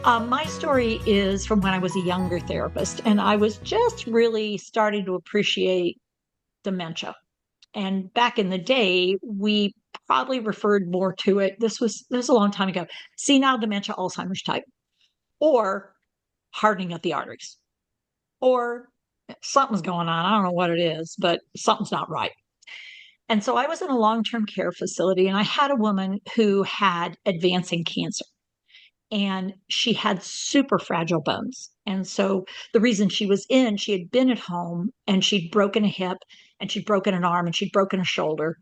My story is from when I was a younger therapist, and I was just really starting to appreciate dementia. And back in the day, we probably referred more to it. This was a long time ago. Senile dementia, Alzheimer's type, or hardening of the arteries, or something's going on. I don't know what it is, but something's not right. And so I was in a long-term care facility, and I had a woman who had advancing cancer and she had super fragile bones. And so the reason she was in, she had been at home and she'd broken a hip and she'd broken an arm and she'd broken a shoulder.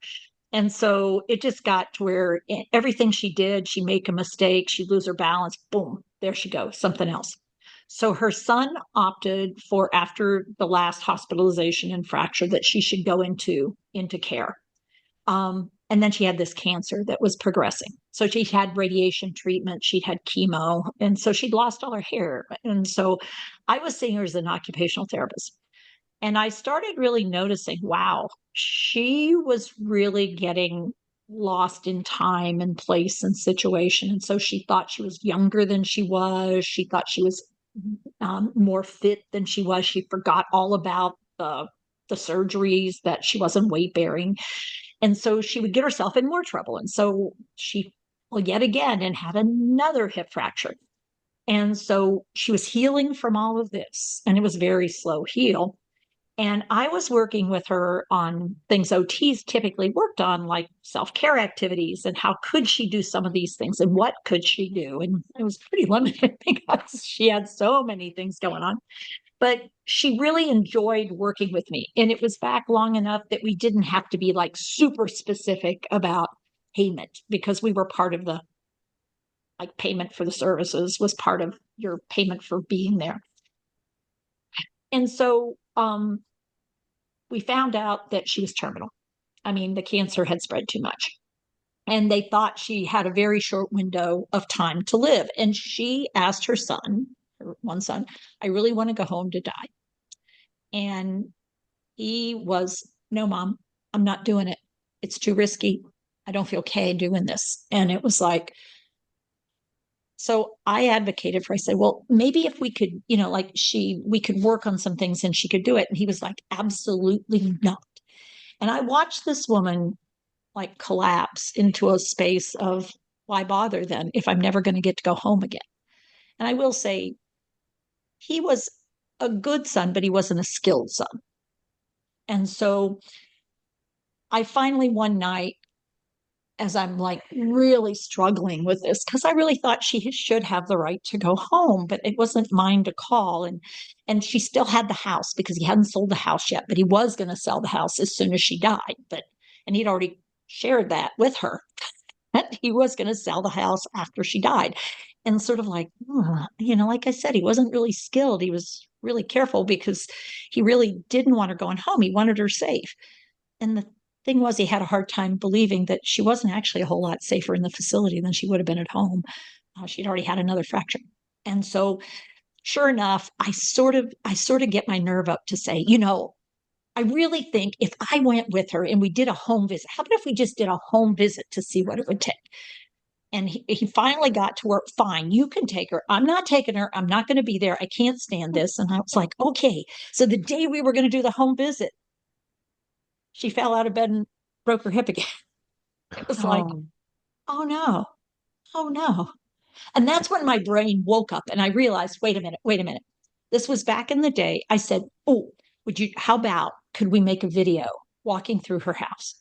And so it just got to where everything she did, she'd make a mistake, she'd lose her balance, boom, there she goes, something else. So her son opted for, after the last hospitalization and fracture, that she should go into care. And then she had this cancer that was progressing. So she had radiation treatment, she'd had chemo, and so she'd lost all her hair. And so I was seeing her as an occupational therapist. And I started really noticing, wow, she was really getting lost in time and place and situation. And so she thought she was younger than she was. She thought she was more fit than she was. She forgot all about the surgeries, that she wasn't weight bearing. And so she would get herself in more trouble. And so she, well, yet again, and had another hip fracture. And so she was healing from all of this, and it was very slow heal. And I was working with her on things OTs typically worked on, like self-care activities, and how could she do some of these things and what could she do? And it was pretty limited because she had so many things going on. But she really enjoyed working with me. And it was back long enough that we didn't have to be like super specific about payment, because we were part of the, like, payment for the services was part of your payment for being there. And so we found out that she was terminal. I mean, the cancer had spread too much. And they thought she had a very short window of time to live. And she asked her son, her one son, I really want to go home to die. And he was, no, mom, I'm not doing it. It's too risky. I don't feel okay doing this. And it was like, so I advocated for, I said, well, maybe if we could, like we could work on some things and she could do it. And he was like, absolutely not. And I watched this woman like collapse into a space of, why bother then if I'm never going to get to go home again? And I will say, he was a good son, but he wasn't a skilled son. And so I finally, one night, as I'm like really struggling with this, because I really thought she should have the right to go home, but it wasn't mine to call. And she still had the house because he hadn't sold the house yet, but he was going to sell the house as soon as she died. And he'd already shared that with her, that he was going to sell the house after she died. And sort of like, like I said, he wasn't really skilled. He was really careful because he really didn't want her going home. He wanted her safe. And the thing was, he had a hard time believing that she wasn't actually a whole lot safer in the facility than she would have been at home. She'd already had another fracture. And so sure enough, I sort of get my nerve up to say, I really think if I went with her and we did a home visit, how about if we just did a home visit to see what it would take? And he finally got to work. Fine, you can take her. I'm not taking her. I'm not going to be there. I can't stand this. And I was like, okay. So the day we were going to do the home visit, she fell out of bed and broke her hip again. It was like, Oh, oh no, oh no. And that's when my brain woke up and I realized, wait a minute, wait a minute. This was back in the day. I said, oh, how about, could we make a video walking through her house?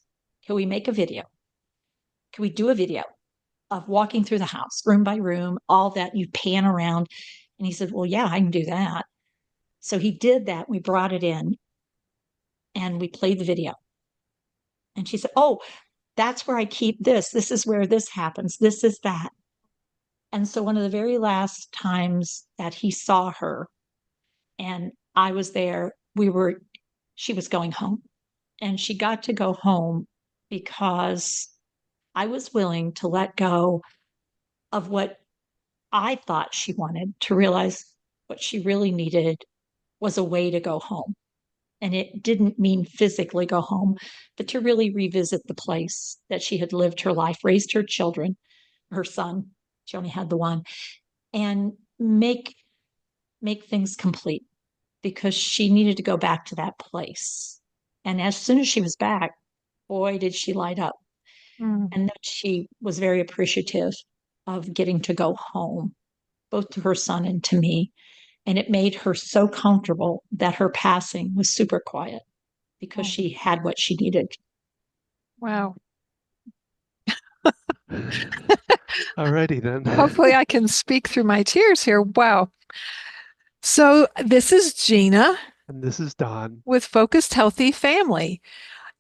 Can we make a video? Can we do a video of walking through the house, room by room, all that? You pan around. And he said, well, yeah, I can do that. So he did that. We brought it in and we played the video. And she said, oh, that's where I keep this. This is where this happens. This is that. And so one of the very last times that he saw her and I was there, she was going home, and she got to go home because I was willing to let go of what I thought she wanted, to realize what she really needed was a way to go home. And it didn't mean physically go home, but to really revisit the place that she had lived her life, raised her children, her son. She only had the one. And make things complete, because she needed to go back to that place. And as soon as she was back, boy, did she light up. Mm. And then she was very appreciative of getting to go home, both to her son and to me. And it made her so comfortable that her passing was super quiet because Oh, she had what she needed. wow. Alrighty then. Hopefully, I can speak through my tears here. Wow. So, this is Gina And this is Don. with Focused Healthy Family.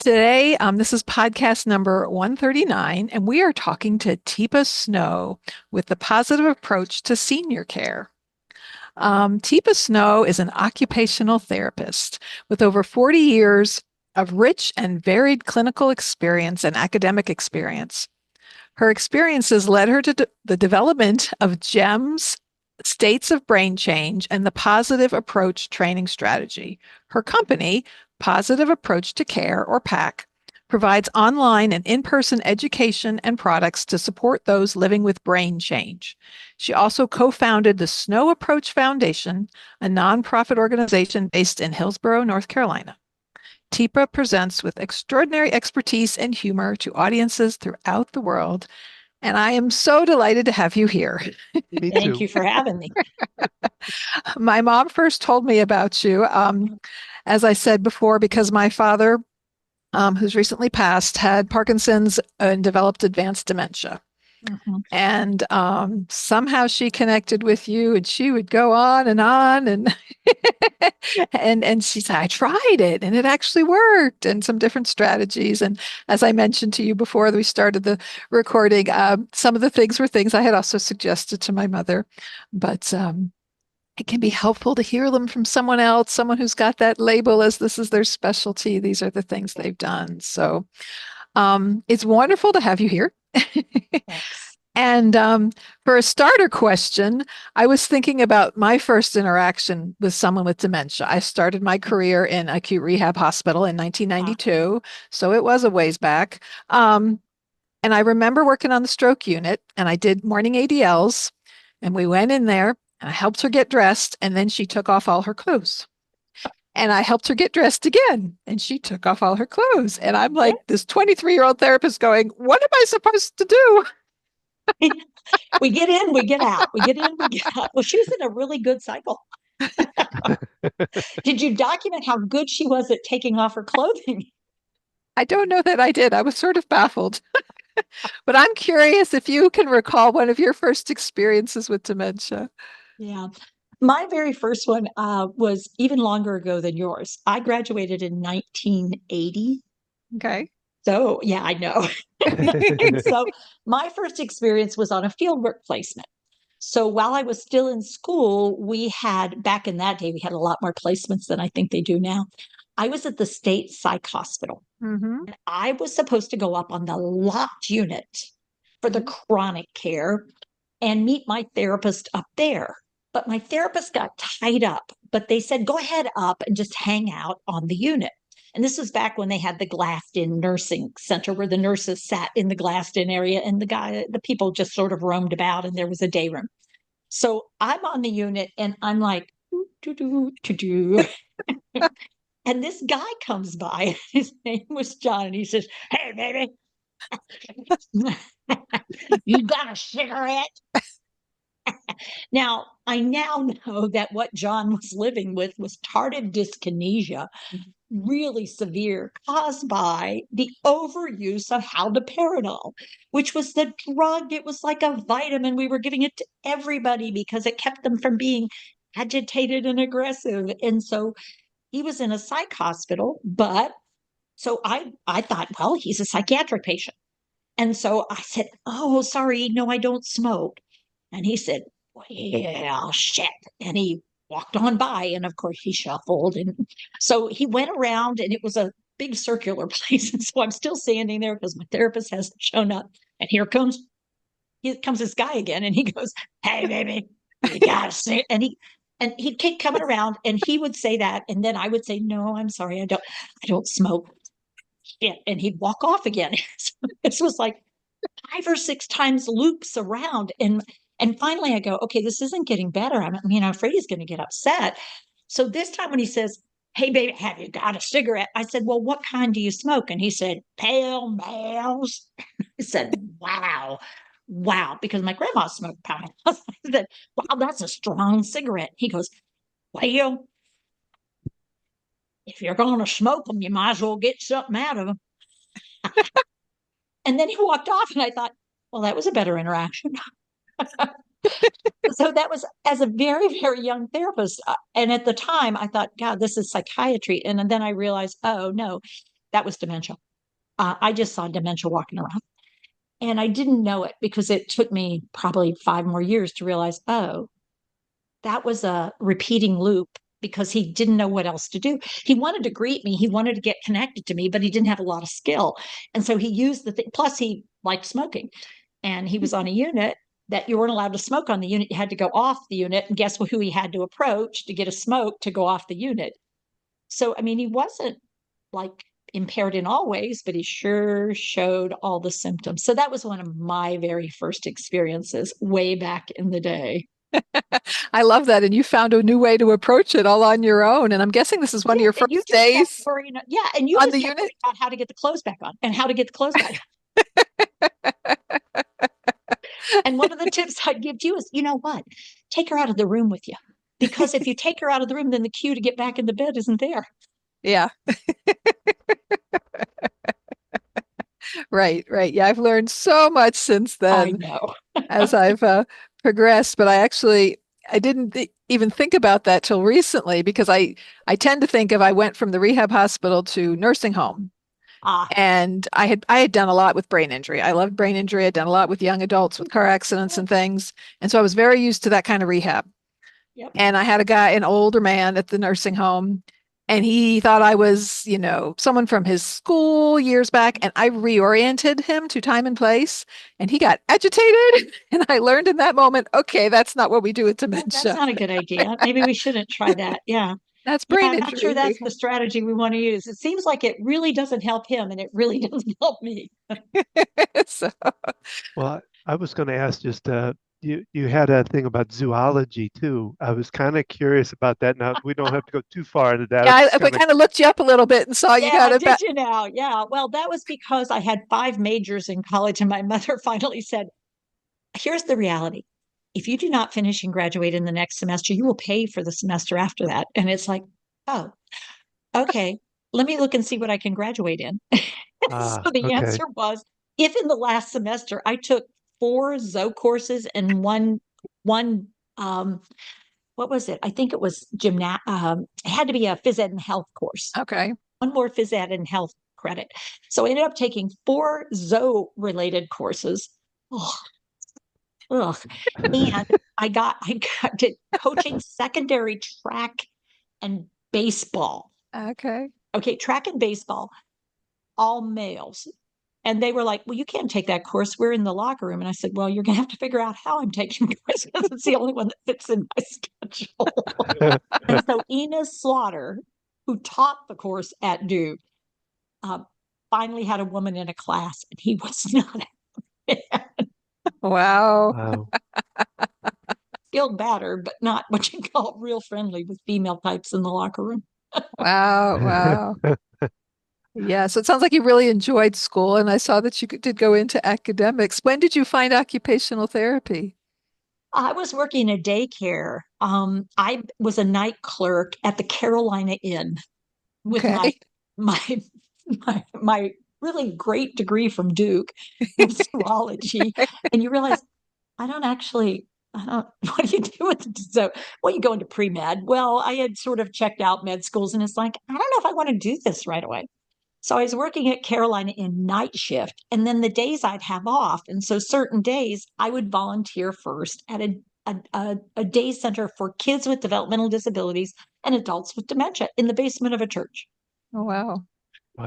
Today, this is podcast number 139, and we are talking to Teepa Snow with the positive approach to senior care. Teepa Snow is an occupational therapist with over 40 years of rich and varied clinical experience and academic experience. Her experiences led her to the development of GEMS, states of brain change, and the positive approach training strategy. Her company, Positive Approach to Care, or PAC, provides online and in-person education and products to support those living with brain change. She also co-founded the Snow Approach Foundation, a nonprofit organization based in Hillsborough, North Carolina. Teepa presents with extraordinary expertise and humor to audiences throughout the world, and I am so delighted to have you here. Me Thank too. you for having me. My mom first told me about you, as I said before, because my father, who's recently passed, had Parkinson's and developed advanced dementia. Mhm. And somehow she connected with you, and she would go on and and she said, I tried it and it actually worked, and some different strategies. And as I mentioned to you before we started the recording, some of the things were things I had also suggested to my mother, but it can be helpful to hear them from someone else, someone who's got that label as this is their specialty. These are the things they've done. So it's wonderful to have you here. Thanks. And for a starter question, I was thinking about my first interaction with someone with dementia. I started my career in acute rehab hospital in Ah, 1992, so it was a ways back. And I remember working on the stroke unit, and I did morning ADLs, and we went in there, and I helped her get dressed, and then she took off all her clothes. And I helped her get dressed again, and she took off all her clothes. And I'm yeah. like this 23-year-old therapist going, what am I supposed to do? We get in, we get out. We get in, we get out. Well, she was in a really good cycle. Did you document how good she was at taking off her clothing? I don't know that I did. I was sort of baffled. But I'm curious if you can recall one of your first experiences with dementia. Yeah. My very first one was even longer ago than yours. I graduated in 1980. Okay. So, yeah, I know. And so my first experience was on a fieldwork placement. So while I was still in school, we had, back in that day, we had a lot more placements than I think they do now. I was at the state psych hospital. Mm-hmm. I was supposed to go up on the locked unit for the Mm-hmm. chronic care and meet my therapist up there. But my therapist got tied up, but they said, go ahead up and just hang out on the unit. And this was back when they had the glassed in nursing center where the nurses sat in the glassed in area and the people just sort of roamed about and there was a day room. So I'm on the unit and I'm like, do, do, do, do. And this guy comes by. His name was John. And he says, hey, baby, you got a cigarette? Now, I now know that what John was living with was tardive dyskinesia, really severe, caused by the overuse of haloperidol, which was the drug. It was like a vitamin. We were giving it to everybody because it kept them from being agitated and aggressive. And so he was in a psych hospital, but so I thought, well, he's a psychiatric patient. And so I said, oh, sorry, no, I don't smoke. And he said, well, shit. And he walked on by. And of course, he shuffled. And so he went around, and it was a big circular place. And so I'm still standing there because my therapist hasn't shown up. And here comes this guy again. And he goes, hey, baby, you got to see. And he'd keep coming around and he would say that. And then I would say, no, I'm sorry. I don't smoke. Shit. And he'd walk off again. So this was like 5 or 6 times loops around. And And finally I go, okay, this isn't getting better. I'm afraid he's going to get upset. So this time when he says, hey, baby, have you got a cigarette? I said, well, what kind do you smoke? And he said, Pale Males. I said, wow. Wow. Because my grandma smoked Pale Males. I said, wow, that's a strong cigarette. He goes, well, if you're going to smoke them, you might as well get something out of them. And then he walked off, and I thought, well, that was a better interaction. So that was as a very, very young therapist. And at the time, I thought, God, this is psychiatry. And then I realized, oh, no, that was dementia. I just saw dementia walking around. And I didn't know it because it took me probably 5 more years to realize, oh, that was a repeating loop because he didn't know what else to do. He wanted to greet me, he wanted to get connected to me, but he didn't have a lot of skill. And so he used the thing. Plus, he liked smoking, and he was on a unit that you weren't allowed to smoke on the unit. You had to go off the unit, and guess who he had to approach to get a smoke to go off the unit. So, I mean, he wasn't like impaired in all ways, but he sure showed all the symptoms. So that was one of my very first experiences way back in the day. I love that. And you found a new way to approach it all on your own. And I'm guessing this is one of your And you first just kept days worrying. Yeah. And you on just the kept unit. worrying about how to get the clothes back on and how to get the clothes back on. And one of the tips I'd give to you is, you know what? Take her out of the room with you. Because if you take her out of the room, then the cue to get back in the bed isn't there. Yeah, right, right. Yeah, I've learned so much since I then know. as I've progressed, but I didn't even think about that till recently because I tend to think if I went from the rehab hospital to nursing home. Ah, And I had done a lot with brain injury. I loved brain injury. I'd done a lot with young adults with car accidents and things. And so I was very used to that kind of rehab. yep. And I had a guy, an older man at the nursing home, and he thought I was, someone from his school years back. And I reoriented him to time and place, and he got agitated. And I learned in that moment, okay, that's not what we do with That's dementia. not a good idea. Maybe we shouldn't try that. Yeah. That's Yeah, brain I'm not sure injury that's the rehab. strategy we want to use. It seems like it really doesn't help him and it really doesn't help me. So, Well, I was going to ask just you had a thing about zoology too. I was kind of curious about that. Now we don't have to go too far into that. yeah, I'm just I kind of kind of looked you up a little bit and saw you Yeah, got it did back. you now? Yeah. Well, that was because I had 5 majors in college, and my mother finally said, here's the reality. If you do not finish and graduate in the next semester, you will pay for the semester after that. And it's like, oh, okay, let me look and see what I can graduate in. So the okay. answer was, if in the last semester I took 4 courses and one what was it? I think it was it had to be a phys ed and health course. Okay. One more phys ed and health credit. So I ended up taking 4 related courses. Oh, ugh. And I got to coaching secondary track and baseball. Okay. Okay, track and baseball, all males. And they were like, well, you can't take that course. We're in the locker room. And I said, well, you're going to have to figure out how I'm taking the course because it's the only one that fits in my schedule. And so Enos Slaughter, who taught the course at Duke, uh, finally had a woman in a class, and he was not Wow. Wow. skilled batter, but not what you call real friendly with female types in the locker room. Wow. Wow. Yeah. So it sounds like you really enjoyed school, and I saw that you did go into academics. When did you find occupational therapy? I was working a daycare. I was a night clerk at the Carolina Inn with my Okay. my my really great degree from Duke in zoology. And you realize I don't, what do you do with it? So, well, you go into pre-med. Well, I had sort of checked out med schools, and it's like, I don't know if I want to do this right away. So I was working at Carolina in night shift, and then the days I'd have off. And so certain days I would volunteer first at a day center for kids with developmental disabilities and adults with dementia in the basement of a church. Oh, wow.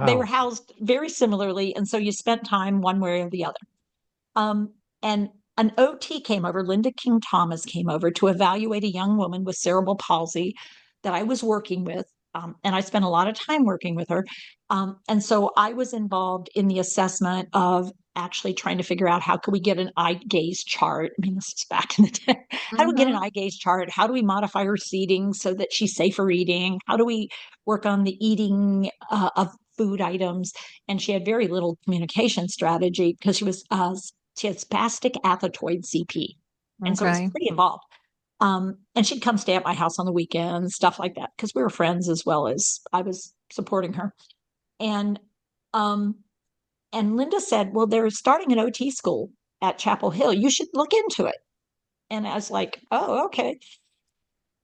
They were Wow. housed very similarly, and so you spent time one way or the other. And an OT came over, Linda King Thomas came over to evaluate a young woman with cerebral palsy that I was working with. And I spent a lot of time working with her. And so I was involved in the assessment of actually trying to figure out how could we get an eye gaze chart. I mean, this is back in the day. How do we get an Mm-hmm. eye gaze chart? How do we modify her seating so that she's safe for eating? How do we work on the eating of food items? And she had very little communication strategy because she had spastic athetoid CP. And so it was Okay. pretty involved. And she'd come stay at my house on the weekends, stuff like that, because we were friends as well as I was supporting her. And um, and Linda said, "Well, they're starting an OT school at Chapel Hill. You should look into it." And I was like, "Oh, okay."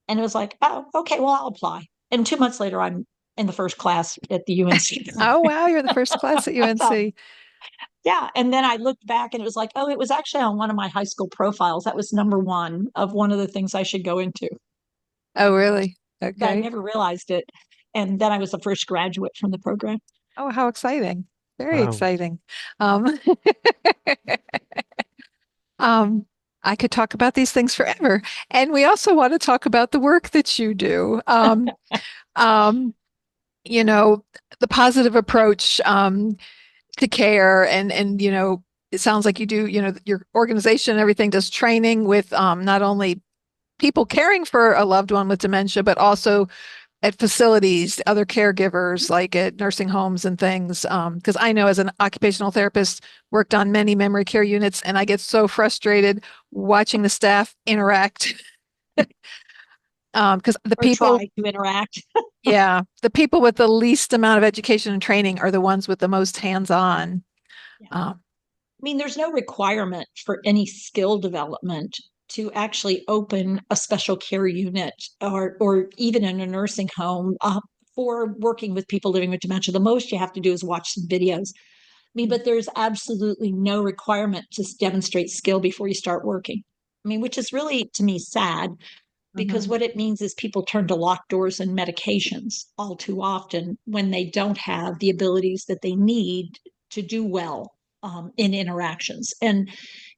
And it was like, "Oh, okay. Well, I'll apply." And 2 months later, I'm in the first class at the UNC. Oh, wow. You're the first class at So, UNC. yeah. And then I looked back and it was like, oh, it was actually on one of my high school profiles. That was number one of one of the things I should go into. Oh, really? But I Okay. never realized it. And then I was the first graduate from the program. Oh, how exciting. Very Wow. exciting. Um, um, I could talk about these things forever. And we also want to talk about the work that you do. Um, you know, the positive approach to care and it sounds like you do, your organization and everything does training with not only people caring for a loved one with dementia, but also at facilities, other caregivers like at nursing homes and things. Because I know as an occupational therapist, worked on many memory care units, and I get so frustrated watching the staff interact. Because the Or people, try to interact. yeah, the people with the least amount of education and training are the ones with the most hands-on. Yeah. Um, I mean, there's no requirement for any skill development to actually open a special care unit or even in a nursing home for working with people living with dementia. The most you have to do is watch some videos. I mean, but there's absolutely no requirement to demonstrate skill before you start working. I mean, which is really to me sad because mhm, what it means is people turn to locked doors and medications all too often when they don't have the abilities that they need to do well in interactions and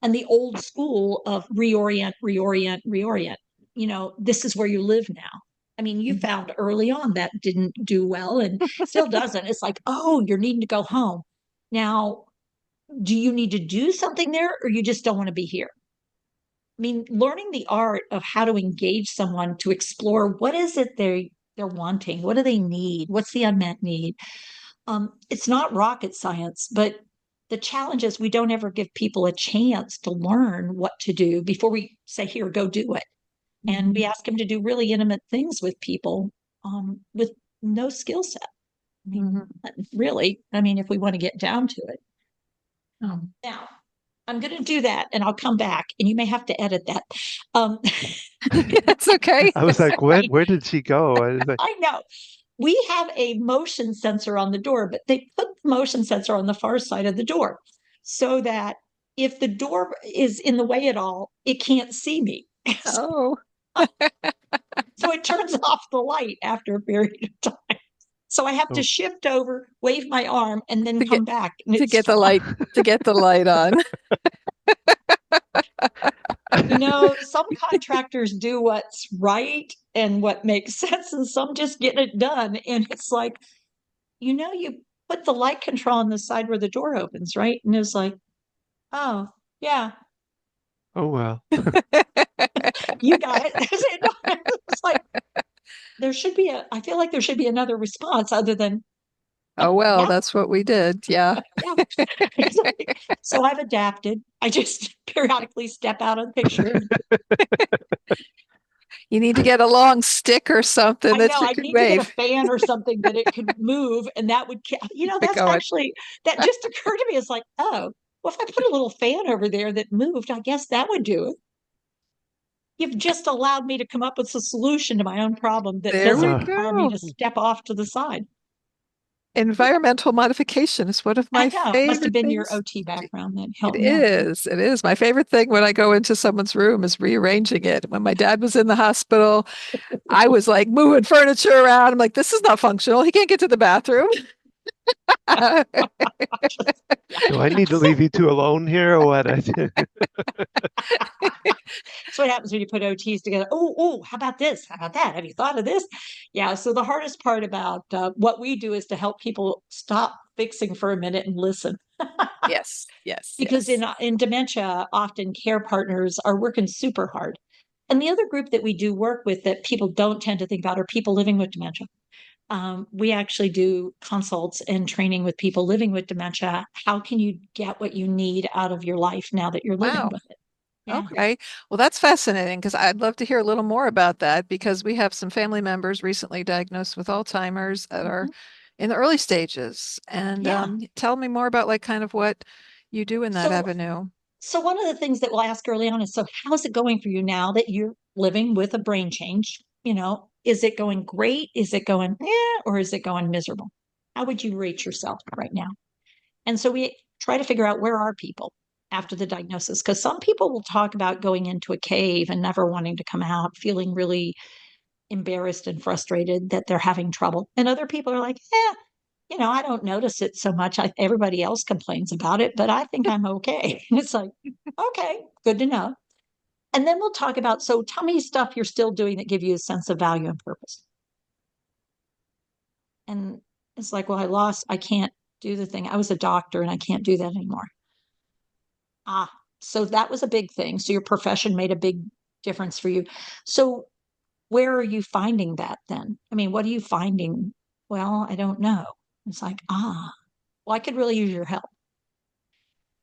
the old school of reorient reorient reorient, this is where you live now. I mean, you mhm. found early on that didn't do well and still doesn't. It's like, oh, you're needing to go home now. Do you need to do something there or you just don't want to be here? I mean, learning the art of how to engage someone to explore what is it they're wanting, what do they need, what's the unmet need. It's not rocket science, but the challenge is we don't ever give people a chance to learn what to do before we say, "Here, go do it." And we Mhm. ask them to do really intimate things with people with no skill set. I mean, Mhm. really, I mean, if we want to get down to it. Um, Now, I'm going to do that and I'll come back and you may have to edit that. Um, That's okay. I was like, when? right. Where did she go? I was like, I know. We have a motion sensor on the door, but they put the motion sensor on the far side of the door so that if the door is in the way at all, it can't see me. Oh, So it turns off the light after a period of time. So I have to oh, shift over, wave my arm, and then to get come back, and to it's get the fine. light to get the light on. Some contractors do what's right and what makes sense, and some just get it done. And it's like, you put the light control on the side where the door opens, right? And it's like, oh, yeah, oh well. you got it. It's like, I feel like there should be another response other than, Oh well, yeah, that's what we did. Yeah. yeah. So I've adapted. I just periodically step out of the picture. You need to get a long stick or something I that know you I could need to get a wave. fan or something that it could move, and that would, that's Go it. actually that just occurred to me. It's like, oh, well, if I put a little fan over there that moved, I guess that would do it. You've just allowed me to come up with a solution to my own problem that There doesn't we Uh, require me go. to step off to the side. Environmental modification is one of I my know it must have favorite been your things. OT background that It helped me out. is. It is. My favorite thing when I go into someone's room is rearranging it. When my dad was in the hospital, I was like moving furniture around. I'm like, this is not functional. He can't get to the bathroom. Yeah. Do I need to leave you two alone here or what? That's what happens when you put OTs together. Oh, how about this? How about that? Have you thought of this? Yeah. So the hardest part about what we do is to help people stop fixing for a minute and listen. Yes, yes, Because yes. in dementia, often care partners are working super hard. And the other group that we do work with that people don't tend to think about are people living with dementia. We actually do consults and training with people living with dementia. How can you get what you need out of your life now that you're living Wow. with it? Yeah. Okay. Well, that's fascinating because I'd love to hear a little more about that because we have some family members recently diagnosed with Alzheimer's that are Mhm. in the early stages. And Yeah. tell me more about like kind of what you do in that So avenue. So one of the things that we'll ask early on is, so how's it going for you now that you're living with a brain change? Is it going great? Is it going, or is it going miserable? How would you rate yourself right now? And so we try to figure out, where are people after the diagnosis? Because some people will talk about going into a cave and never wanting to come out, feeling really embarrassed and frustrated that they're having trouble. And other people are like, I don't notice it so much. Everybody else complains about it, but I think I'm okay. And it's like, okay, good to know. And then we'll talk about, so tell me stuff you're still doing that give you a sense of value and purpose. And it's like, well, I can't do the thing. I was a doctor and I can't do that anymore. Ah, so that was a big thing. So your profession made a big difference for you. So where are you finding that then? I mean, what are you finding? Well, I don't know. It's like, well, I could really use your help.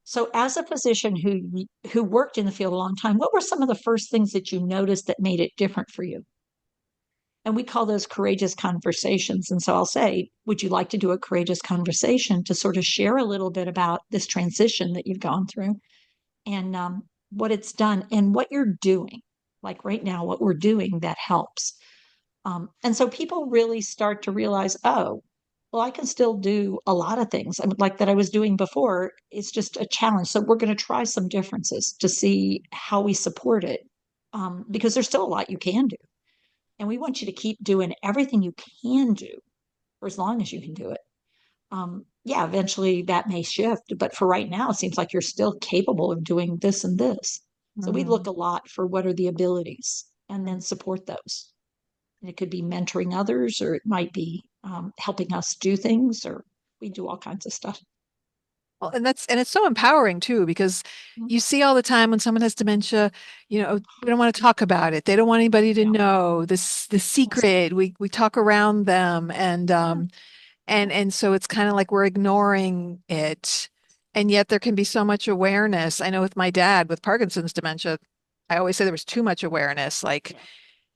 So, as a physician who worked in the field a long time, what were some of the first things that you noticed that made it different for you? And we call those courageous conversations. And so I'll say, would you like to do a courageous conversation to sort of share a little bit about this transition that you've gone through and what it's done and what you're doing? Like right now, what we're doing that helps. And so people really start to realize, oh, well, I can still do a lot of things like that I was doing before. It's just a challenge. So we're going to try some differences to see how we support it, because there's still a lot you can do. And we want you to keep doing everything you can do for as long as you can do it. Yeah, eventually that may shift, but for right now, it seems like you're still capable of doing this and this. So we look Mhm. a lot for what are the abilities and then support those. And it could be mentoring others, or it might be helping us do things, or we do all kinds of stuff. Well, and it's so empowering too, because Mhm. you see all the time when someone has dementia, we don't want to talk about it. They don't want anybody to Yeah. know this the Yes. secret. We talk around them and Yeah. so it's kind of like we're ignoring it. And yet there can be so much awareness. I know with my dad with Parkinson's dementia, I always say there was too much awareness. Like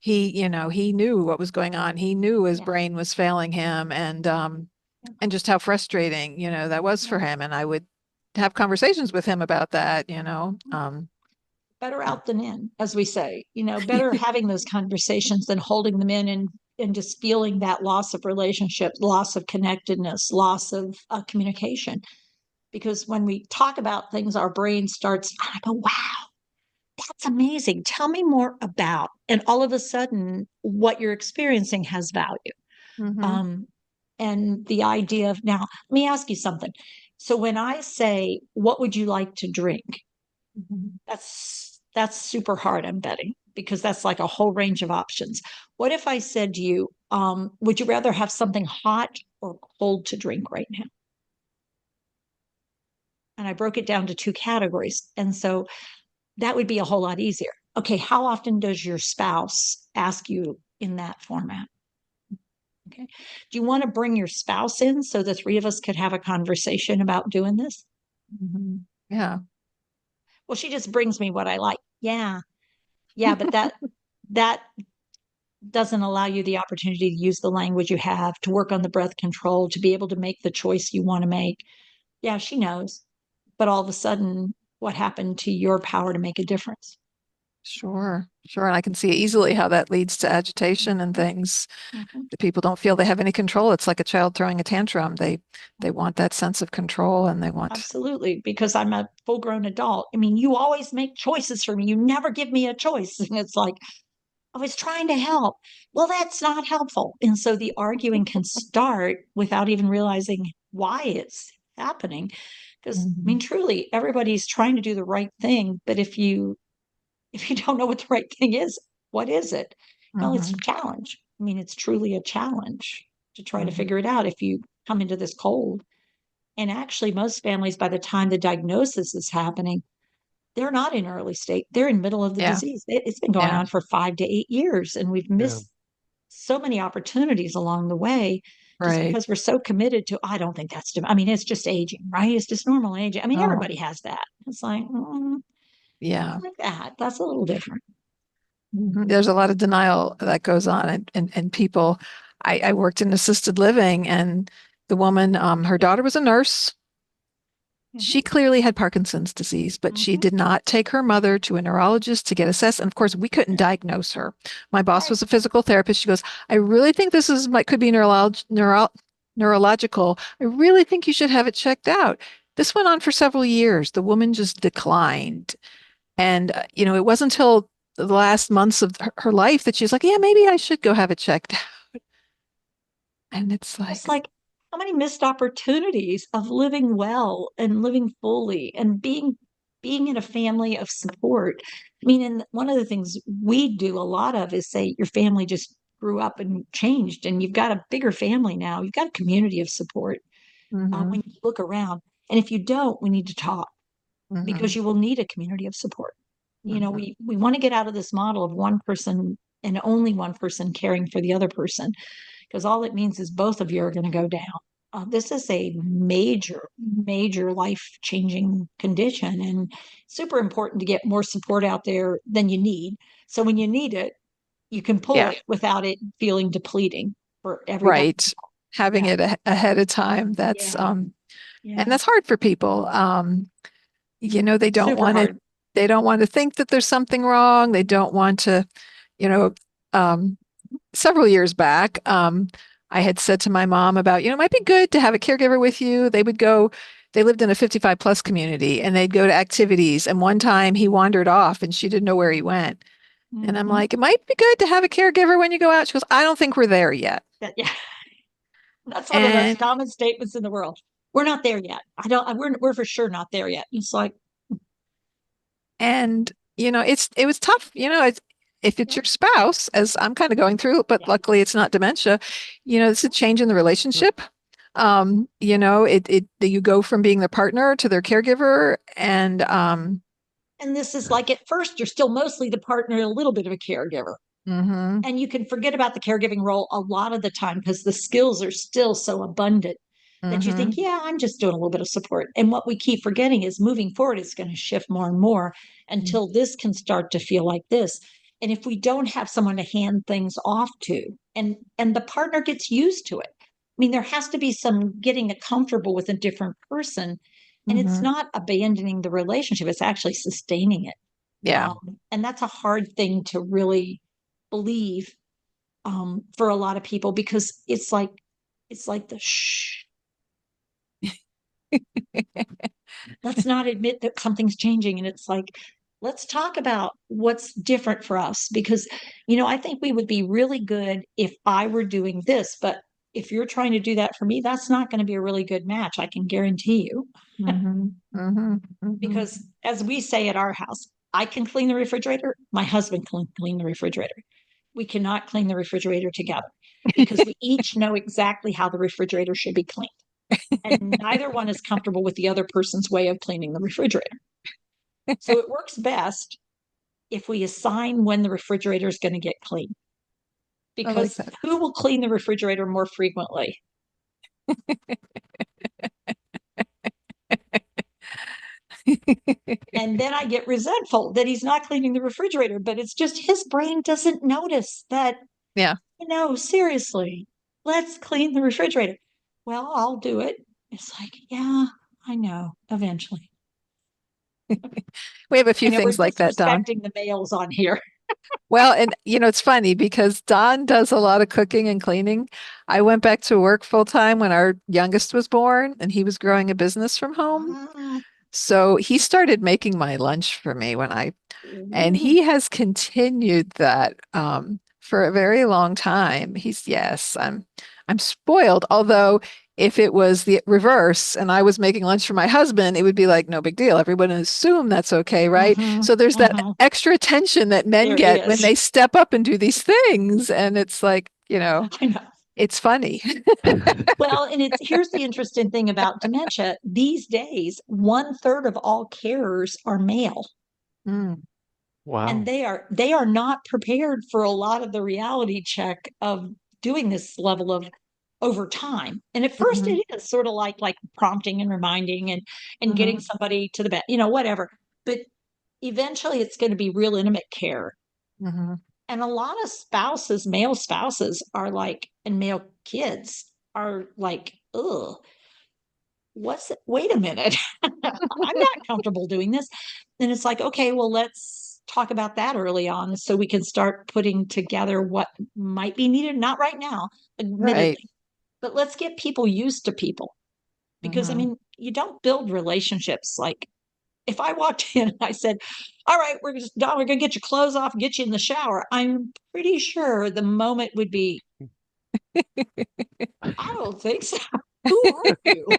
Yeah. he knew what was going on. He knew his Yeah. brain was failing him Yeah. and just how frustrating, that was Yeah. for him. And I would have conversations with him about that, Better out than in, as we say. Better having those conversations than holding them in and just feeling that loss of relationship, loss of connectedness, loss of communication. Because when we talk about things, our brain starts, I go, wow, that's amazing. Tell me more about. And all of a sudden, what you're experiencing has value. hmm Um, and the idea of, now, let me ask you something. So when I say, what would you like to drink? That's super hard, I'm betting, because that's like a whole range of options. What if I said to you, would you rather have something hot or cold to drink right now? And I broke it down to two categories. And so that would be a whole lot easier. Okay, how often does your spouse ask you in that format? Okay. Do you want to bring your spouse in so the three of us could have a conversation about doing this? Yeah, Well, she just brings me what I like. Yeah. Yeah, but that doesn't allow you the opportunity to use the language you have, to work on the breath control, to be able to make the choice you want to make. Yeah, she knows. But all of a sudden, what happened to your power to make a difference? sure, sure. And I can see easily how that leads to agitation and Mhm. things. Mhm. The people don't feel they have any control. It's like a child throwing a tantrum. They Mhm. want that sense of control and they want, Absolutely, because I'm a full grown adult. I mean, you always make choices for me. You never give me a choice. And it's like, I was trying to help. Well, that's not helpful. And so the arguing can start without even realizing why it's happening. Because I mean, Mhm. truly, everybody's trying to do the right thing, but if you don't know what the right thing is, what is it? Well, it's a Mhm. challenge. I mean, it's truly a challenge to try to Mhm. figure it out if you come into this cold. And actually, most families, by the time the diagnosis is happening, they're not in early state. They're in middle of the Yeah. disease. It's been going Yeah. on for 5 to 8 years, and we've Yeah. missed so many opportunities along the way just Right. because we're so committed to, I don't think that's, I mean, it's just aging, right? It's just normal aging. I mean, Oh, everybody has that. It's like, yeah. not like that. That's a little different. Mhm. There's a lot of denial that goes on, and people. I worked in assisted living, and the woman, her daughter was a nurse. She Hmm. clearly had Parkinson's disease, but she Hmm. did not take her mother to a neurologist to get assessed. And of course, we couldn't diagnose her. My boss Right. was a physical therapist. She goes, I really think this is might could be neurological. I really think you should have it checked out. This went on for several years. The woman just declined. And, it wasn't until the last months of her life that she's like, yeah, maybe I should go have it checked out. And it's It's like, like how many missed opportunities of living well and living fully and being in a family of support. I mean, and one of the things we do a lot of is say your family just grew up and changed, and you've got a bigger family now. You've got a community of support hmm when you look around. And if you don't, we need to talk because hmm you will need a community of support. hmm We want to get out of this model of one person and only one person caring for the other person because all it means is both of you are going to go down. This is a major, major life changing condition and super important to get more support out there than you need. So when you need it, you can pull yeah, it without it feeling depleting for everybody. right. Having Yeah. it ahead of time, Yeah. and Yeah. that's hard for people. They don't Super want to, hard. think that there's something wrong. They don't want to, you know, um, several years back, I had said to my mom about, it might be good to have a caregiver with you. They lived in a 55 plus community and they'd go to activities. And one time he wandered off and she didn't know where he went. And I'm Hmm. like, it might be good to have a caregiver when you go out. She goes, I don't think we're there yet. Yeah. That's one of the most And, common statements in the world. We're not there yet. I don't, we're for sure not there yet. It's like, it was tough. If it's yeah, your spouse, as I'm kind of going through, but yeah. luckily it's not dementia, it's a change in the relationship. You go from being the partner to their caregiver, and And this is like at first, you're still mostly the partner, a little bit of a caregiver. mhm, And you can forget about the caregiving role a lot of the time because the skills are still so abundant that you think, mhm, yeah, I'm just doing a little bit of support. And what we keep forgetting is moving forward, it's going to shift more and more until this can start to feel like this. And if we don't have someone to hand things off to, and the partner gets used to it, I mean, there has to be some getting comfortable with a different person. And it's mhm. not abandoning the relationship, it's actually sustaining it. Yeah. And that's a hard thing to really believe for a lot of people because it's like the shh. Let's not admit that something's changing, and it's like let's talk about what's different for us because I think we would be really good if I were doing this, but if you're trying to do that for me, that's not going to be a really good match. I can guarantee you Mhm, mhm, mhm, because as we say at our house, I can clean the refrigerator. My husband can clean the refrigerator. We cannot clean the refrigerator together because we each know exactly how the refrigerator should be cleaned. And neither one is comfortable with the other person's way of cleaning the refrigerator. So it works best if we assign when the refrigerator is going to get cleaned. I like Because that. who will clean the refrigerator more frequently? And then I get resentful that he's not cleaning the refrigerator, but it's just his brain doesn't notice that, Yeah. seriously, let's clean the refrigerator. Well, I'll do it. It's like, yeah, I know, eventually. We have a I few know we're things like that, Don. disrespecting the males on here. Well, and it's funny because Don does a lot of cooking and cleaning. I went back to work full time when our youngest was born and he was growing a business from home. So he started making my lunch for me and Ooh. he has continued that for a very long time. Yes, I'm spoiled. Although if it was the reverse and I was making lunch for my husband, it would be like no big deal. Everyone would assume that's okay, right? Mm-hmm. So there's that Mm-hmm. extra attention that men There get when is. they step up and do these things, and it's like, I know. it's funny. Well, and it's here's the interesting thing about dementia. These days, one third of all carers are male, Mm, and Wow. they are not prepared for a lot of the reality check of doing this level of overtime. And at first, mhm, it is sort of like prompting and reminding and getting mhm, somebody to the bed, whatever. But eventually, it's going to be real intimate care. mhm. And a lot of spouses, male spouses, are like, and male kids are like, ugh, what's it? Wait a minute. I'm not comfortable doing this. And it's like, okay, well, let's talk about that early on so we can start putting together what might be needed. Not right now, Right. admittedly, but let's get people used to people. Because I Mhm. mean, you don't build relationships like if I walked in and I said, all right, we're gonna get your clothes off, get you in the shower. I'm pretty sure the moment would be, I don't think so. Who are you?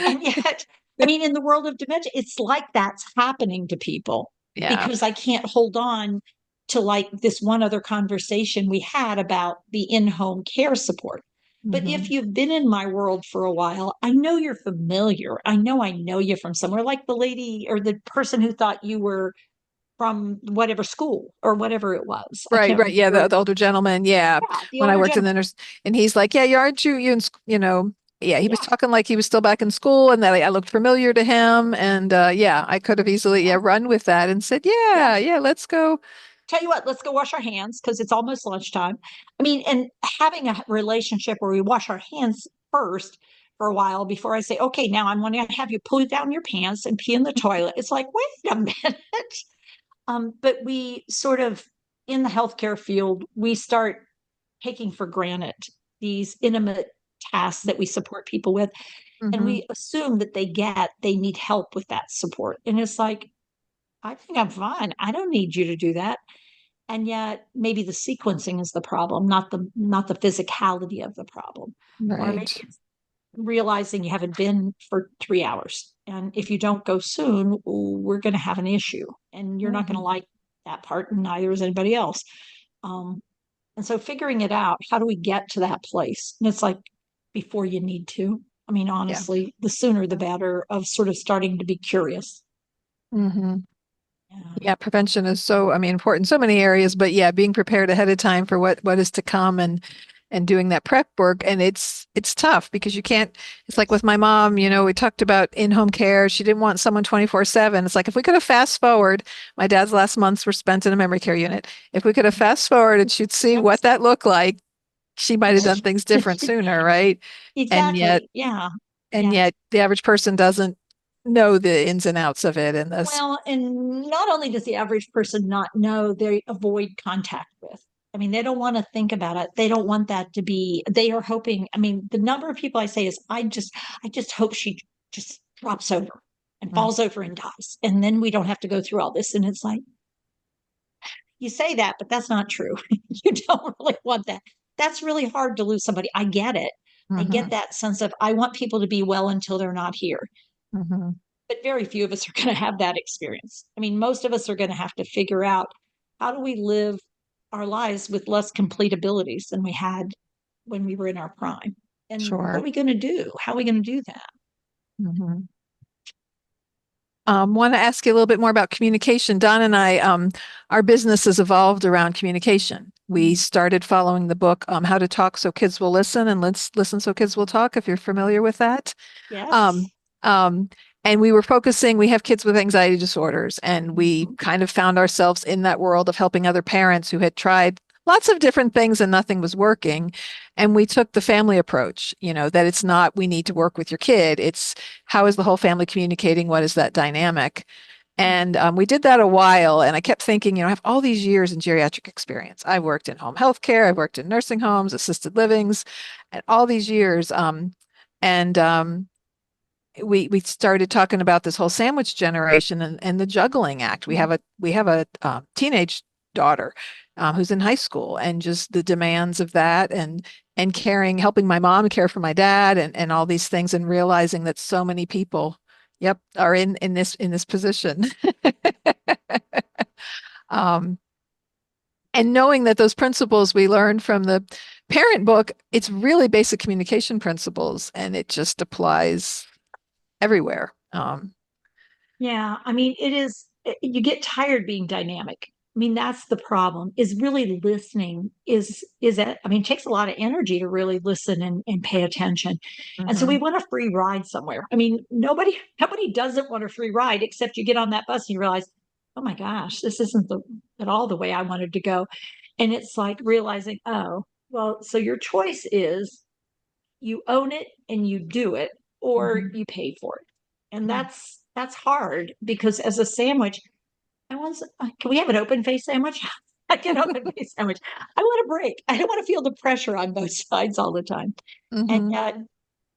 And yet, I mean, in the world of dementia, it's like that's happening to people Yeah. because I can't hold on to like this one other conversation we had about the in-home care support. But if Mhm. you've been in my world for a while, I know you're familiar. I know you from somewhere, like the lady or the person who thought you were from whatever school or whatever it was. I Right, can't right. Yeah, remember. the older gentleman. Yeah. Yeah, the When I older worked in the gentleman. nurse, and he's like, yeah, aren't you in, yeah, he was Yeah, talking like he was still back in school and that I looked familiar to him. And yeah, I could have easily, yeah, yeah, run with that and said, yeah. yeah, let's go. Tell you what, let's go wash our hands because it's almost lunchtime. I mean, and having a relationship where we wash our hands first for a while before I say, okay, now I'm going to have you pull down your pants and pee in the toilet. It's like, wait a minute. But we sort of, in the healthcare field, we start taking for granted these intimate tasks that we support people with. And Hmm. we assume that they need help with that support. And it's like, I think I'm fine. I don't need you to do that, and yet maybe the sequencing is the problem, not the physicality of the problem, or maybe Right. it's realizing you haven't been for 3 hours, and if you don't go soon, we're going to have an issue, and you're not going to Hmm. like that part, and neither is anybody else. um, and so figuring it out, how do we get to that place? And it's like before you need to, I mean, Yeah. honestly, the sooner the better, of sort of starting to be curious. Hmm. Yeah. Yeah, prevention is so, I mean, important in so many areas, but yeah, being prepared ahead of time for what is to come and doing that prep work. And it's tough because you can't, it's like with my mom, we talked about in-home care. She didn't want someone 24/7. It's like if we could have fast forward, my dad's last months were spent in a memory care unit. If we could have fast forwarded, she'd see Yep. what that looked like. She might have done things different sooner, right? And yet, Exactly. Yeah. and Yeah. yet the average person doesn't know the ins and outs of it and this. Well, and not only does the average person not know, they avoid contact with. I mean, they don't want to think about it. They don't want that to be, they are hoping. I mean, the number of people I say is, I just hope she just drops over and Mm, falls over and dies. And then we don't have to go through all this. And it's like, you say that, but that's not true. You don't really want that. That's really hard to lose somebody. I get it. I mhm, get that sense of, I want people to be well until they're not here, mhm. but very few of us are going to have that experience. I mean, most of us are going to have to figure out, how do we live our lives with less complete abilities than we had when we were in our prime? And what Sure. are we going to do? How are we going to do that? Mhm. Want to ask you a little bit more about communication. Don and I, our business has evolved around communication. We Mm. started following the book, How to Talk So Kids Will Listen and Let's Listen So Kids Will Talk, if you're familiar with that. Um, Yes. um, and we were focusing, we have kids with anxiety disorders, and we Mhm. kind of found ourselves in that world of helping other parents who had tried lots of different things and nothing was working. And we took the family approach, that it's not, we need to work with your kid. It's how is the whole family communicating? What is that dynamic? And we did that a while. And I kept thinking, I have all these years in geriatric experience. I've worked in home health care, I've worked in nursing homes, assisted livings, and all these years. And we started talking about this whole sandwich generation and the juggling act. We have a teenage daughter who's in high school, and just the demands of that, and caring, helping my mom care for my dad, and all these things, and realizing that so many people, yep, are in this position. Um, and knowing that those principles we learned from the parent book, it's really basic communication principles, and it just applies everywhere. Yeah, I mean, you get tired being dynamic. I mean, that's the problem, is really listening is that, I mean, it takes a lot of energy to really listen and pay attention. And so we Mhm. want a free ride somewhere. I mean, nobody doesn't want a free ride, except you get on that bus and you realize, oh my gosh, this isn't at all the way I wanted to go. And it's like realizing, oh, well, so your choice is you own it and you do it, or Mhm. you pay for it. And Yeah. that's hard, because as a sandwich, can we have an open face sandwich? I get open face sandwich. I want a break. I don't want to feel the pressure on both sides all the time. And Hmm. yet,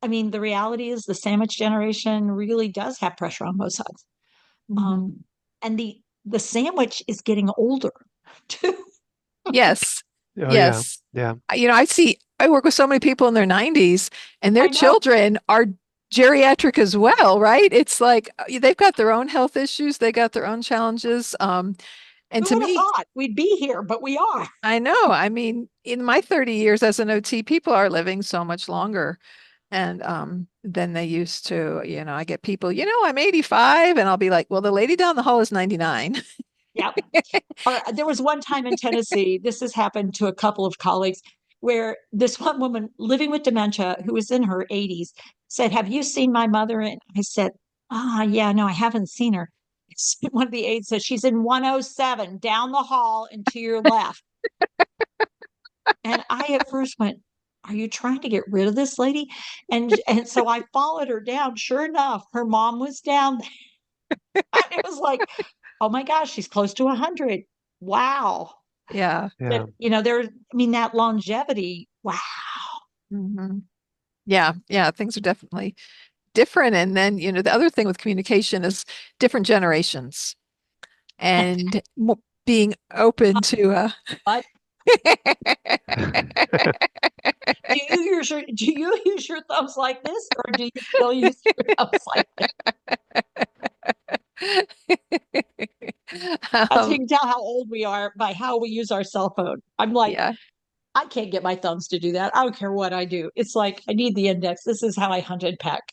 I mean, the reality is the sandwich generation really does have pressure on both sides. Hmm. Um, and the sandwich is getting older too. Yes. Oh yeah, Yes. yeah. I work with so many people in their 90s, and their I know. children are geriatric as well, right? It's like they've got their own health issues, they got their own challenges. And Who to would have me, thought we'd be here, but we are. I know, I mean, in my 30 years as an OT, people are living so much longer. And than they used to. I get people, I'm 85, and I'll be like, well, the lady down the hall is 99. Yeah. Or there was one time in Tennessee, this has happened to a couple of colleagues, where this one woman living with dementia who was in her 80s said, have you seen my mother? And I said, yeah, no, I haven't seen her. One of the aides said, she's in 107 down the hall and to your left. And I at first went, are you trying to get rid of this lady? And so I followed her down. Sure enough, her mom was down there. It was like, oh my gosh, she's close to 100. Wow. Yeah. Yeah. But I mean, that longevity, wow. Hmm. Yeah. Yeah. Things are definitely different. And then, the other thing with communication is different generations, and being open to But do you use your thumbs like this, or do you still use your thumbs like this? As you um, can tell how old we are by how we use our cell phone. I'm like, yeah. I can't get my thumbs to do that. I don't care what I do. It's like I need the index. This is how I hunt and peck.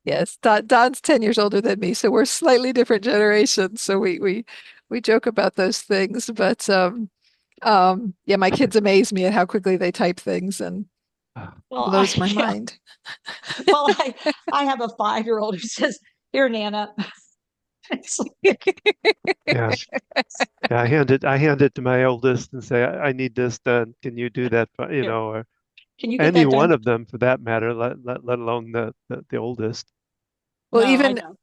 Yes. Don's 10 years older than me, so we're slightly different generations. So we joke about those things, but yeah, my kids amaze me at how quickly they type things, and Well, blows my yeah. mind. Well, I have a 5-year-old who says, "Here, Nana." It's like, Yeah. Yeah, I hand it to my oldest and say, I need this done. Can you do that? here, Or can you get any that one done? of them for that matter, let alone the oldest. Well, No, I even know.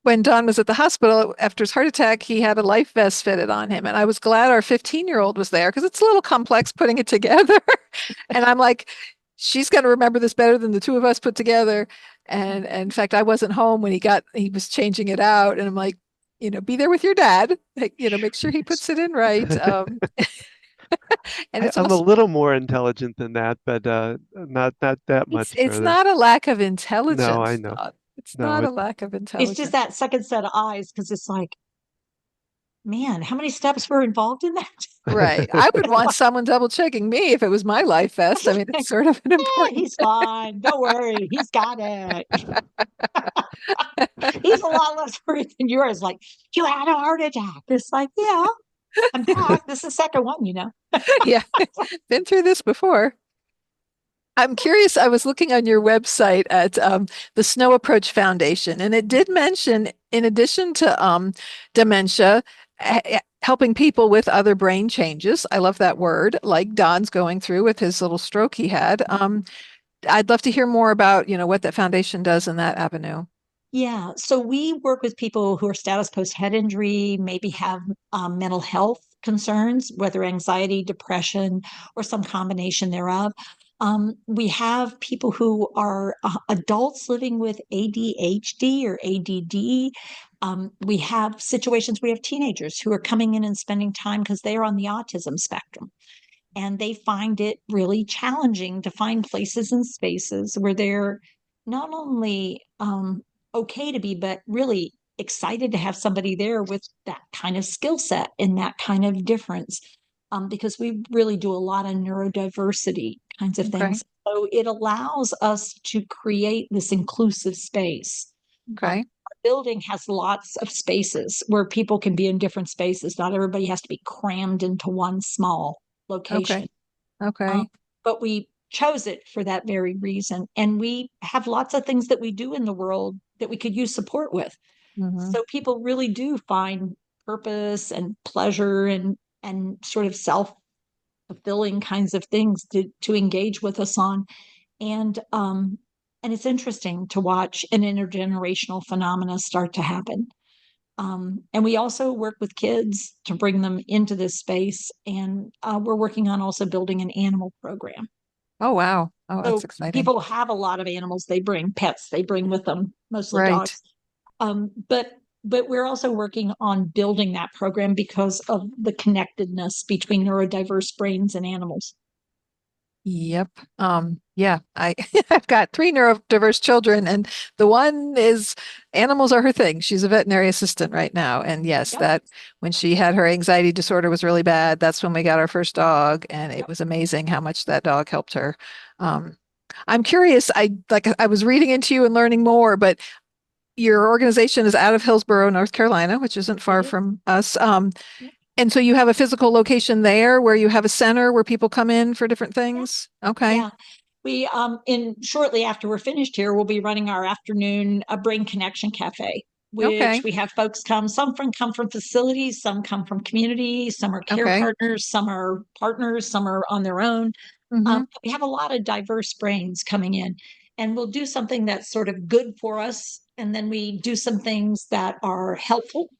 when Don was at the hospital after his heart attack, he had a life vest fitted on him. And I was glad our 15-year-old was there, because it's a little complex putting it together. And I'm like, she's going to remember this better than the two of us put together. And in fact, I wasn't home when he was changing it out. And I'm like, be there with your dad. Like, make sure he puts it in right. And it's I'm a also, little more intelligent than that, but not that it's much it's further. not a lack of No, I intelligence, know. Don. It's No, not a it lack of It's just intelligence. that second set of eyes, because it's like, man, how many steps were involved in that? Right. I would It's want someone double checking me if it was my life vest. I mean, it's like, sort of an important. he's fine. Don't worry. He's got it. He's a lot less worried than yours. Like, you had a heart attack. It's like, yeah, I'm back. This is the second one. Yeah, been through this before. I'm curious. I was looking on your website at the Snow Approach Foundation, and it did mention, in addition to dementia, helping people with other brain changes. I love that word, like Don's going through with his little stroke he had. I'd love to hear more about, what that foundation does in that avenue. Yeah. So we work with people who are status post head injury, maybe have mental health concerns, whether anxiety, depression, or some combination thereof. We have people who are adults living with ADHD or ADD. We have situations, we have teenagers who are coming in and spending time because they are on the autism spectrum. And they find it really challenging to find places and spaces where they're not only okay to be, but really excited to have somebody there with that kind of skill set and that kind of difference. Because we really do a lot of neurodiversity kinds of Okay. things. So it allows us to create this inclusive space. Okay. Our building has lots of spaces where people can be in different spaces. Not everybody has to be crammed into one small Okay. location. Um, Okay. but we chose it for that very reason. And we have lots of things that we do in the world that we could use support with. Hmm. So people really do find purpose and pleasure and sort of self-fulfilling kinds of things to engage with us on. And it's interesting to watch an intergenerational phenomena start to happen. And we also work with kids to bring them into this space. And we're working on also building an animal program. Oh, wow. Oh, that's So exciting. people have a lot of animals they bring, pets they bring with them, mostly Right. dogs. But we're also working on building that program because of the connectedness between neurodiverse brains and animals. Yep. Yeah, I've got three neurodiverse children, and the one is animals are her thing. She's a veterinary assistant right now. And yes, Yep, that when she had her anxiety disorder was really bad, that's when we got our first dog, and it yep, was amazing how much that dog helped her. Um, I'm curious, I was reading into you and learning more, but your organization is out of Hillsborough, North Carolina, which isn't it far is. from us. Yep. And so you have a physical location there where you have a center where people come in for different Yeah, things? Okay. yeah. We in shortly after we're finished here, we'll be running our afternoon Brain Connection Cafe, which Okay. we have folks come. Some from come from facilities, some come from community, some are care Okay. partners, some are partners, some are on their own. Hmm. We have a lot of diverse brains coming in, and we'll do something that's sort of good for us, and then we do some things that are helpful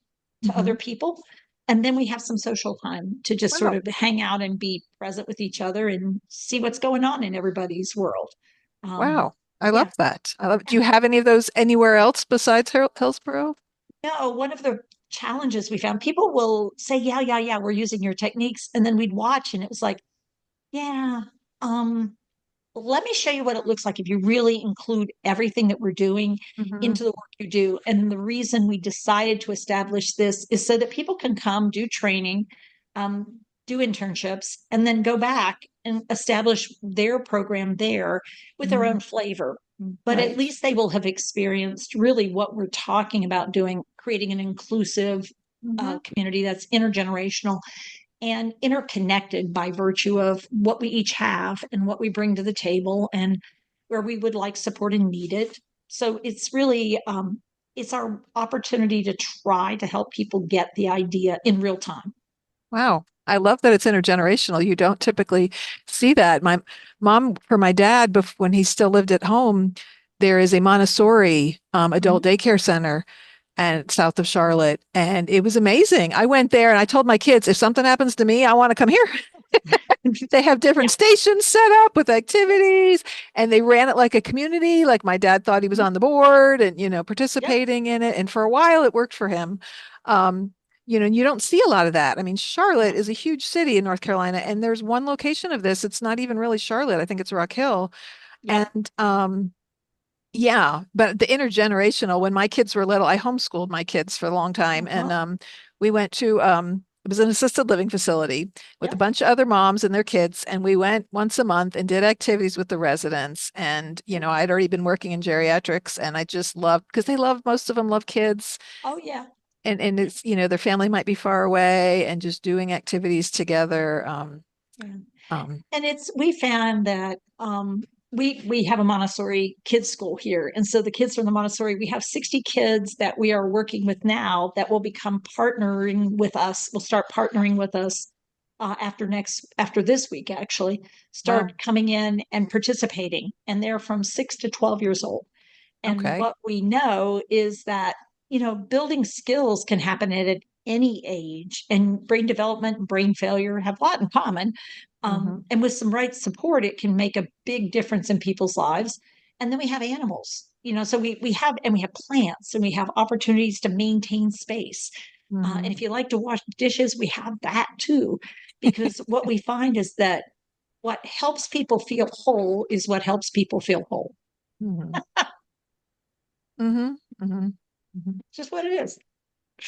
to other Hmm. people. And then we have some social time to just sort Wow. of hang out and be present with each other and see what's going on in everybody's world. Um, Wow. I yeah. love that. I love, do you have any of those anywhere else besides Hillsborough? No, one of the challenges we found, people will say, yeah, yeah, yeah, we're using your techniques. And then we'd watch and it was like, yeah, um, let me show you what it looks like if you really include everything that we're doing Hmm. into the work you do. And the reason we decided to establish this is so that people can come do training, do internships, and then go back and establish their program there with their Hmm. own flavor. But at Right. least they will have experienced really what we're talking about doing, creating an inclusive Hmm. community that's intergenerational and interconnected by virtue of what we each have and what we bring to the table and where we would like support and need it. So it's really it's our opportunity to try to help people get the idea in real time. Wow. I love that it's intergenerational. You don't typically see that. My mom, for my dad, when he still lived at home, there is a Montessori adult Mhm. daycare center and south of Charlotte. And it was amazing. I went there and I told my kids, if something happens to me, I want to come here. They have different Yeah, stations set up with yeah, activities, and they ran it like a community. Like my dad thought he was mhm, on the board and, yep, participating in it. And for a while, it worked for him. Um, and you don't see a lot of that. I mean, Charlotte no, is a huge city in North Carolina, and there's one location of this. It's not even really Charlotte. I think it's Rock Hill. yep, And yeah, but the intergenerational, when my kids were little, I homeschooled my kids for a long time. And uh-huh, we went to it was an assisted living facility with a yep, bunch of other moms and their kids. And we went once a month and did activities with the residents. And, yep. I'd already been working in geriatrics and I just loved because they love most of them love kids. Oh yeah. And it's, their family might be far away and just doing activities together. Yeah. Um, And it's we found that we have a Montessori kids school here, and so the kids from the Montessori, we have 60 kids that we are working with now that will become partnering with us. Will start partnering with us after this week actually wow. start coming in and participating, and they're from 6 to 12 years old. And Okay. what we know is that, building skills can happen at any age, and brain development and brain failure have a lot in common. And with some right support, it can make a big difference in people's lives. And then we have animals, so we have plants, and we have opportunities to maintain space. And if you like to wash dishes, we have that too. Because what we find is that what helps people feel whole is what helps people feel whole. Just what it is.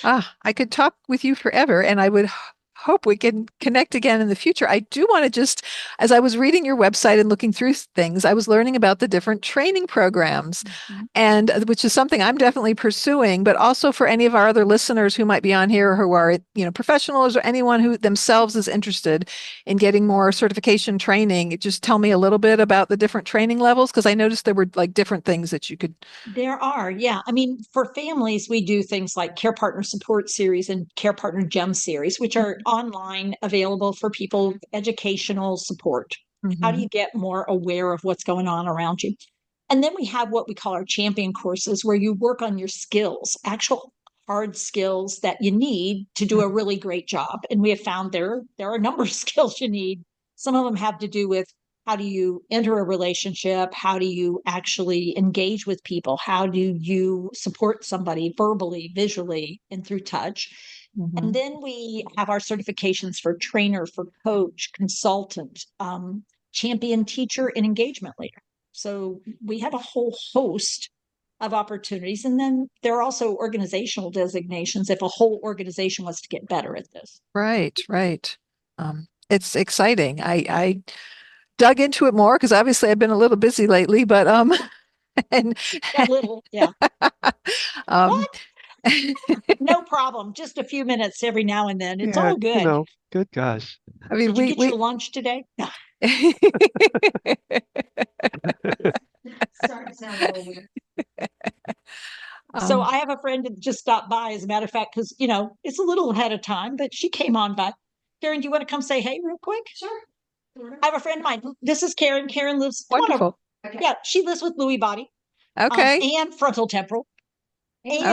I could talk with you forever, and I would hope we can connect again in the future. I do want to just, as I was reading your website and looking through things, I was learning about the different training programs, and which is something I'm definitely pursuing, but also for any of our other listeners who might be on here who are, professionals or anyone who themselves is interested in getting more certification training, just tell me a little bit about the different training levels, because I noticed there were like different things that you could. There are, yeah. I mean, for families, we do things like Care Partner Support Series and Care Partner Gem Series, which are online, available for people, educational support. How do you get more aware of what's going on around you? And then we have what we call our champion courses, where you work on your skills, actual hard skills that you need to do a really great job. And we have found there are a number of skills you need. Some of them have to do with how do you enter a relationship? How do you actually engage with people? How do you support somebody verbally, visually, and through touch? And then we have our certifications for trainer, for coach, consultant, champion teacher, and engagement leader. So we have a whole host of opportunities. And then there are also organizational designations if a whole organization wants to get better at this. Right. It's exciting. I dug into it more because obviously I've been a little busy lately, but and a little, yeah. What? No problem. Just a few minutes every now and then. It's all good. Good gosh. I mean, did you get your lunch today? Sorry to sound a little weird. So I have a friend that just stopped by, as a matter of fact, because it's a little ahead of time, but she came on by. Karen, do you want to come say hey real quick? Sure. I have a friend of mine. This is Karen. Karen lives. Wonderful. Okay. Yeah, she lives with Lewy body. Okay. And frontal temporal. And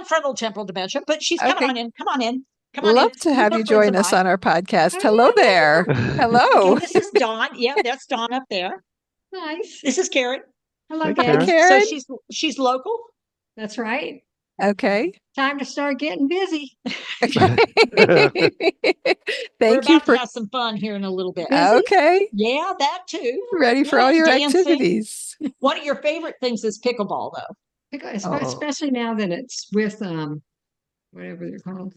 frontal temporal dementia. But she's coming on in. Come on in. Come on Love in. to have you join us on our podcast. Hello there. Hello. Okay, this is Dawn. Yeah, that's Dawn up there. Nice. This is Karen. Hello, Karen. So she's local. That's right. Okay. Time to start getting busy. Thank you for have some fun here in a little bit. Busy? Okay. Yeah, that too. Ready for all your activities. One of your favorite things is pickleball, though. Especially now that it's with whatever they're called.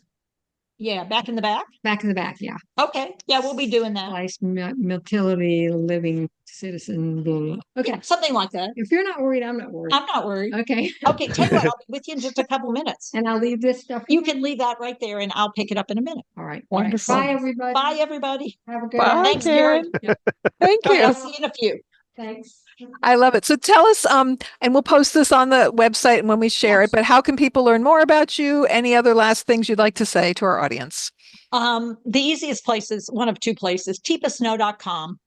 Yeah, back in the back? Back in the back, yeah. Okay. Yeah, we'll be doing that. Nice motility living citizen. Blah, blah. Okay. Yeah, something like that. If you're not worried, I'm not worried. I'm not worried. Okay. Okay, tell you what, I'll be with you in just a couple minutes. And I'll leave this stuff. You can leave that right there and I'll pick it up in a minute. All right. Wonderful. Bye, everybody. Bye, everybody. Have a good Bye, Thanks, Karen. Karen. Thank you. I'll see you in a few. Thanks. I love it. So tell us, and we'll post this on the website and when we share it, but how can people learn more about you? Any other last things you'd like to say to our audience? The easiest place is one of two places, teepasnow.com,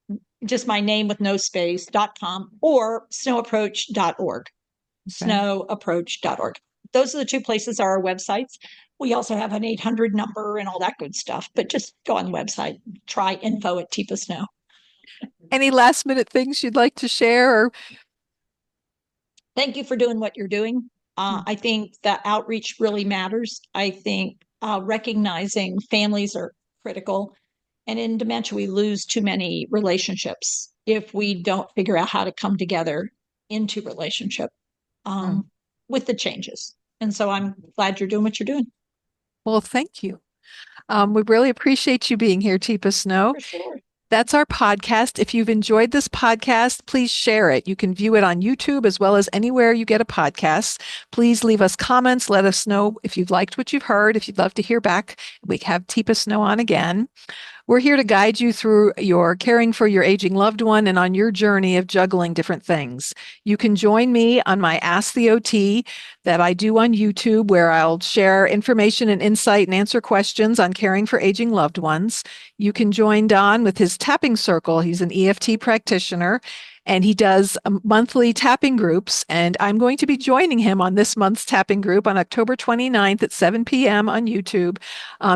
just my name with no space.com, or snowapproach.org. Snowapproach.org. Those are the two places are our websites. We also have an 800 number and all that good stuff, but just go on the website, try info at Teepa Snow. Any last minute things you'd like to share? Or thank you for doing what you're doing. I think that outreach really matters. I think recognizing families are critical. And in dementia, we lose too many relationships if we don't figure out how to come together into relationship with the changes. And so I'm glad you're doing what you're doing. Well, thank you. We really appreciate you being here, Teepa Snow. For sure. That's our podcast. If you've enjoyed this podcast, please share it. You can view it on YouTube as well as anywhere you get a podcast. Please leave us comments. Let us know if you've liked what you've heard. If you'd love to hear back, we have Teepa Snow on again. We're here to guide you through your caring for your aging loved one and on your journey of juggling different things. You can join me on my Ask the OT that I do on YouTube, where I'll share information and insight and answer questions on caring for aging loved ones. You can join Don with his tapping circle. He's an EFT practitioner. and he does monthly tapping groups. And I'm going to be joining him on this month's tapping group on October 29th at 7 p.m. on YouTube.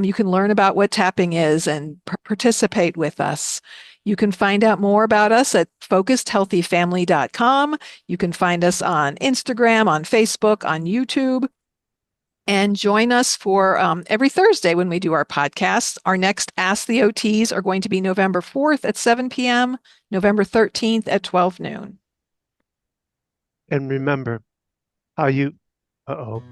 You can learn about what tapping is and participate with us. You can find out more about us at focusedhealthyfamily.com. You can find us on Instagram, on Facebook, on YouTube. And join us for every Thursday when we do our podcast. Our next Ask the OTs are going to be November 4th at 7 p.m., November 13th at 12 noon. And remember how you, uh-oh.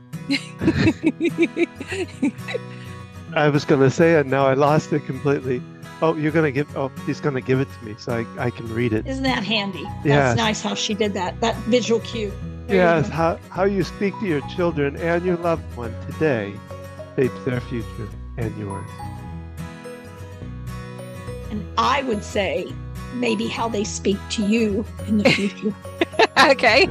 I was going to say it, now I lost it completely. Oh, he's going to give it to me so I can read it. Isn't that handy? Yes. That's nice how she did that visual cue. There Yes, you go. how you speak to your children and your loved one today shapes their future and yours. And I would say maybe how they speak to you in the future. Okay.